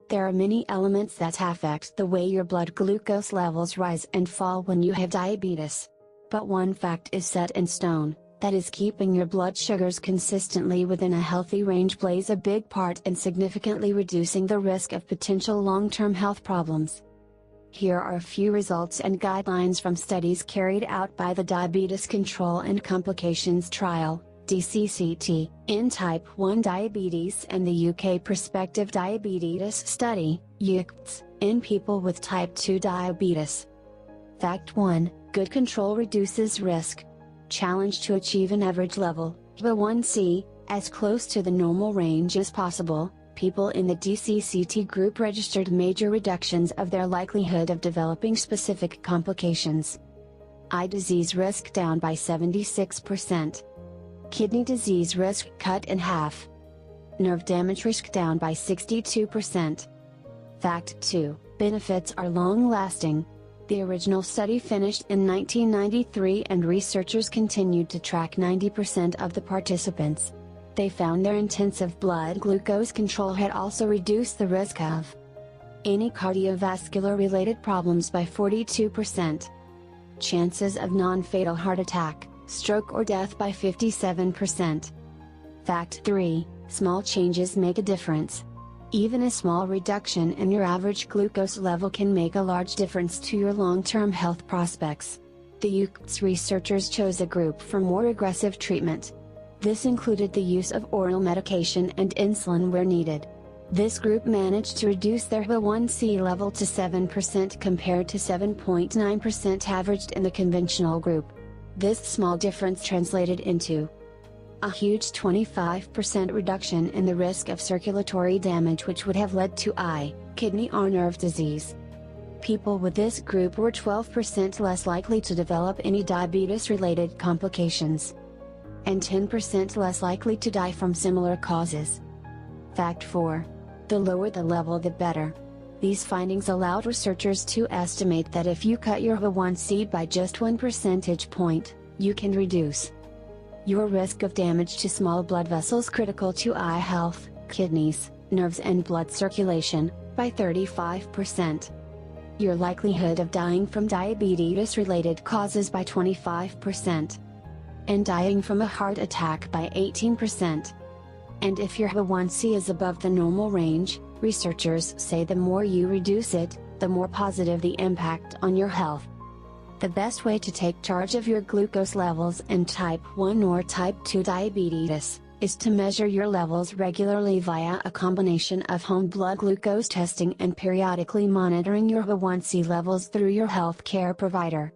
There are many elements that affect the way your blood glucose levels rise and fall when you have diabetes. But one fact is set in stone, that is keeping your blood sugars consistently within a healthy range plays a big part in significantly reducing the risk of potential long-term health problems. Here are a few results and guidelines from studies carried out by the Diabetes Control and Complications Trial, DCCT, in Type 1 diabetes and the UK Prospective Diabetes Study, UCT, in people with Type 2 diabetes. Fact 1, good control reduces risk. Challenge to achieve an average level, HbA1c, as close to the normal range as possible. People in the DCCT group registered major reductions of their likelihood of developing specific complications. Eye disease risk down by 76%. Kidney disease risk cut in half. Nerve damage risk down by 62%. Fact 2, benefits are long-lasting. The original study finished in 1993 and researchers continued to track 90% of the participants. They found their intensive blood glucose control had also reduced the risk of any cardiovascular related problems by 42%. Chances of non-fatal heart attack, stroke or death by 57%. Fact 3, small changes make a difference. Even a small reduction in your average glucose level can make a large difference to your long-term health prospects. The UCT's researchers chose a group for more aggressive treatment. This included the use of oral medication and insulin where needed. This group managed to reduce their HbA1c level to 7% compared to 7.9% averaged in the conventional group. This small difference translated into a huge 25% reduction in the risk of circulatory damage, which would have led to eye, kidney or nerve disease. People with this group were 12% less likely to develop any diabetes-related complications, and 10% less likely to die from similar causes. Fact 4. The lower the level the better. These findings allowed researchers to estimate that if you cut your HbA1c by just 1 percentage point, you can reduce your risk of damage to small blood vessels critical to eye health, kidneys, nerves and blood circulation, by 35%. Your likelihood of dying from diabetes-related causes by 25%. And dying from a heart attack by 18%. And if your HbA1c is above the normal range, researchers say the more you reduce it, the more positive the impact on your health. The best way to take charge of your glucose levels in Type 1 or Type 2 diabetes, is to measure your levels regularly via a combination of home blood glucose testing and periodically monitoring your HbA1c levels through your healthcare provider.